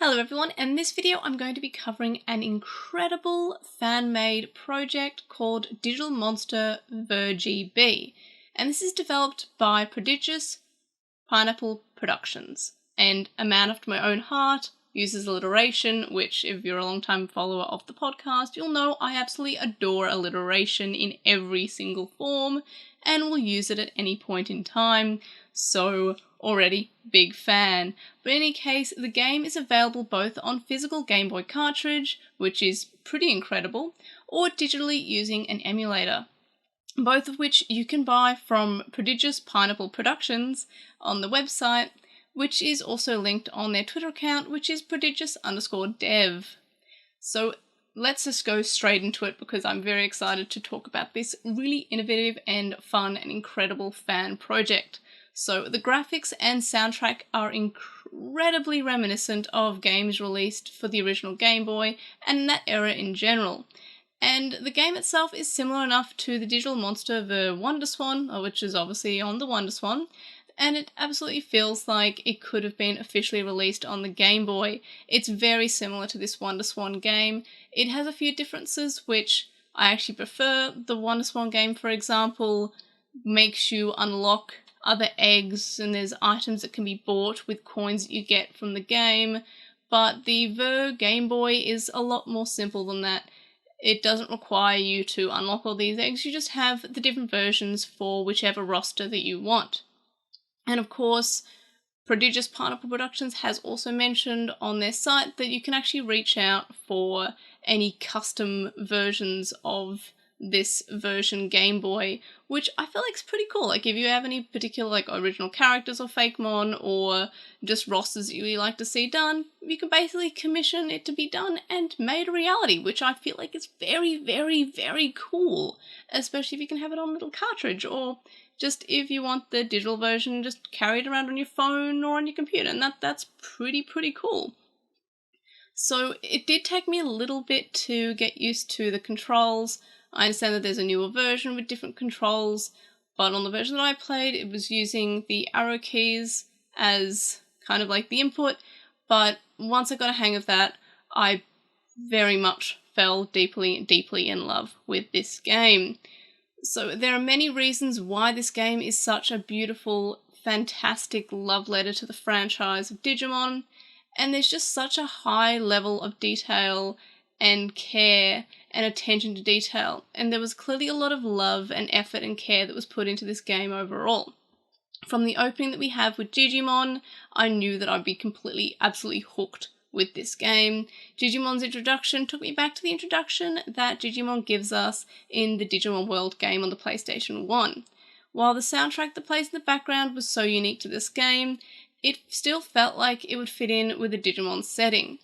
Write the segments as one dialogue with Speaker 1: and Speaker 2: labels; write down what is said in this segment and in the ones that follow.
Speaker 1: Hello everyone, in this video I'm going to be covering an incredible fan-made project called Digital Monster Ver GB, and this is developed by Prodigious Pineapple Productions, and a man after my own heart, uses alliteration, which if you're a long-time follower of the podcast, you'll know I absolutely adore alliteration in every single form, and will use it at any point in time, so already big fan. But in any case, the game is available both on physical Game Boy cartridge, which is pretty incredible, or digitally using an emulator, both of which you can buy from Prodigious Pineapple Productions on the website, which is also linked on their Twitter account, which is prodigious_dev. So let's just go straight into it because I'm very excited to talk about this really innovative and fun and incredible fan project. So the graphics and soundtrack are incredibly reminiscent of games released for the original Game Boy and that era in general. And the game itself is similar enough to the Digital Monster Ver WonderSwan, which is obviously on the WonderSwan, and it absolutely feels like it could have been officially released on the Game Boy. It's very similar to this WonderSwan game. It has a few differences which I actually prefer. The WonderSwan game, for example, makes you unlock other eggs, and there's items that can be bought with coins that you get from the game, but the Ver Game Boy is a lot more simple than that. It doesn't require you to unlock all these eggs, you just have the different versions for whichever roster that you want. And of course, Prodigious Pineapple Productions has also mentioned on their site that you can actually reach out for any custom versions of this version Game Boy, which I feel like is pretty cool. Like if you have any particular like original characters or Fakemon or just rosters that you really like to see done, you can basically commission it to be done and made a reality, which I feel like is very, very, very cool, especially if you can have it on a little cartridge, or just if you want the digital version, just carry it around on your phone or on your computer, and that's pretty cool. So it did take me a little bit to get used to the controls. I understand that there's a newer version with different controls, but on the version that I played, it was using the arrow keys as kind of like the input, but once I got a hang of that, I very much fell deeply in love with this game. So there are many reasons why this game is such a beautiful, fantastic love letter to the franchise of Digimon, and there's just such a high level of detail and care and attention to detail, and there was clearly a lot of love and effort and care that was put into this game overall. From the opening that we have with Digimon, I knew that I'd be absolutely hooked with this game. Digimon's introduction took me back to the introduction that Digimon gives us in the Digimon World game on the PlayStation 1. While the soundtrack that plays in the background was so unique to this game, it still felt like it would fit in with the Digimon setting.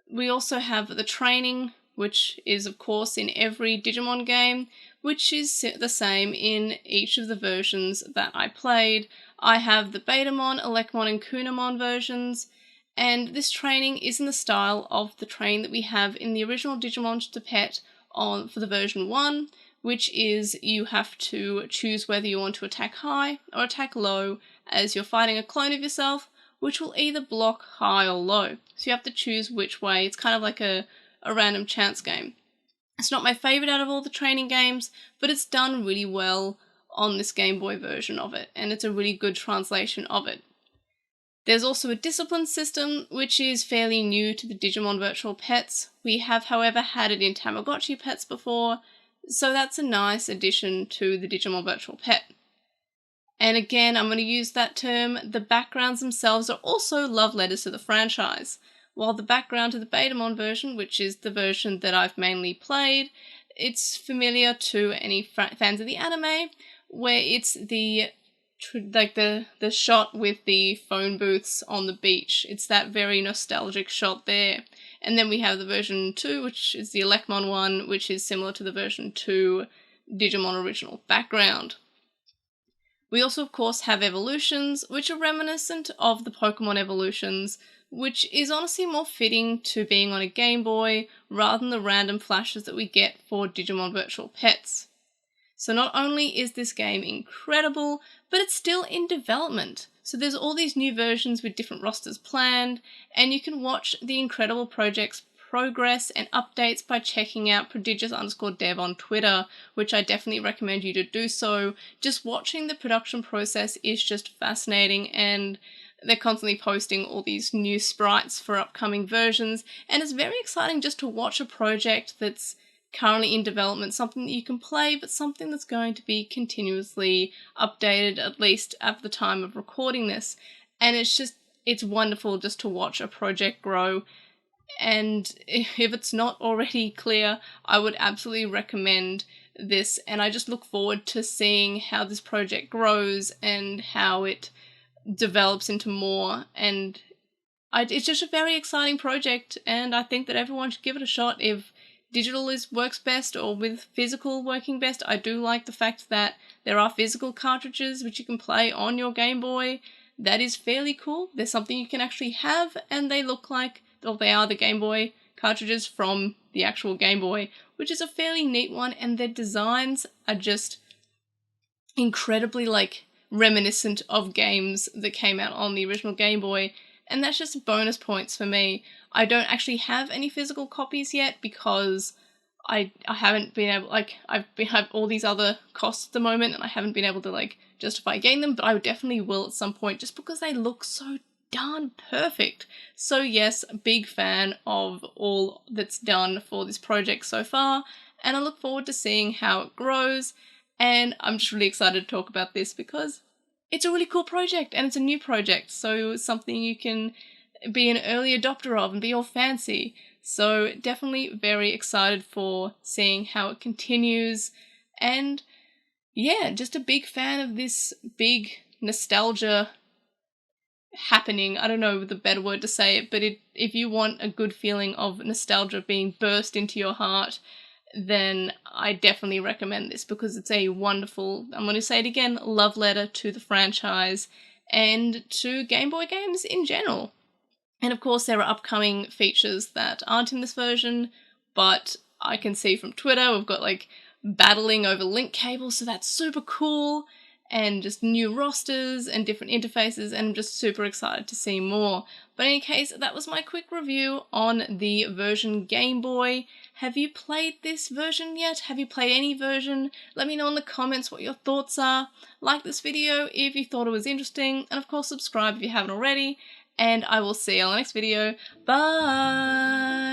Speaker 1: We also have the training, which is of course in every Digimon game, which is the same in each of the versions that I played. I have the Betamon, Elecmon and Kunamon versions, and this training is in the style of the training that we have in the original Digimon to Pet for the version 1, which is you have to choose whether you want to attack high or attack low as you're fighting a clone of yourself, which will either block high or low. So you have to choose which way. It's kind of like a random chance game. It's not my favourite out of all the training games, but it's done really well on this Game Boy version of it, and it's a really good translation of it. There's also a discipline system, which is fairly new to the Digimon Virtual Pets. We have, however, had it in Tamagotchi Pets before, so that's a nice addition to the Digimon Virtual Pet. And again, I'm going to use that term, the backgrounds themselves are also love letters to the franchise. While the background to the Betamon version, which is the version that I've mainly played, it's familiar to any fans of the anime, where it's the shot with the phone booths on the beach. It's that very nostalgic shot there. And then we have the version 2, which is the Elecmon one, which is similar to the version 2 Digimon original background. We also, of course, have evolutions, which are reminiscent of the Pokemon evolutions, which is honestly more fitting to being on a Game Boy rather than the random flashes that we get for Digimon Virtual Pets. So not only is this game incredible, but it's still in development. So there's all these new versions with different rosters planned, and you can watch the incredible project's progress and updates by checking out prodigious_dev on Twitter, which I definitely recommend you to do so. Just watching the production process is just fascinating, and they're constantly posting all these new sprites for upcoming versions, and it's very exciting just to watch a project that's currently in development, something that you can play, but something that's going to be continuously updated, at least at the time of recording this. And it's wonderful just to watch a project grow. And if it's not already clear, I would absolutely recommend this, and I just look forward to seeing how this project grows and how it develops into more. And it's just a very exciting project, and I think that everyone should give it a shot. If digital works best, or with physical working best, I do like the fact that there are physical cartridges which you can play on your Game Boy. That is fairly cool. There's something you can actually have, and they look like, well, they are the Game Boy cartridges from the actual Game Boy, which is a fairly neat one, and their designs are just incredibly reminiscent of games that came out on the original Game Boy, and that's just bonus points for me. I don't actually have any physical copies yet because I haven't been able, I have all these other costs at the moment, and I haven't been able to justify getting them, but I definitely will at some point, just because they look so darn perfect. So yes, big fan of all that's done for this project so far, and I look forward to seeing how it grows. And I'm just really excited to talk about this because it's a really cool project, and it's a new project, so it's something you can be an early adopter of and be all fancy. So definitely very excited for seeing how it continues, and yeah, just a big fan of this big nostalgia happening. I don't know the better word to say it, but if you want a good feeling of nostalgia being burst into your heart, then I definitely recommend this, because it's a wonderful, I'm going to say it again, love letter to the franchise and to Game Boy games in general. And of course there are upcoming features that aren't in this version, but I can see from Twitter we've got battling over link cables, so that's super cool, and just new rosters and different interfaces, and I'm just super excited to see more. But in any case, that was my quick review on the version Game Boy. Have you played this version yet? Have you played any version? Let me know in the comments what your thoughts are. Like this video if you thought it was interesting, and of course subscribe if you haven't already, and I will see you on the next video. Bye!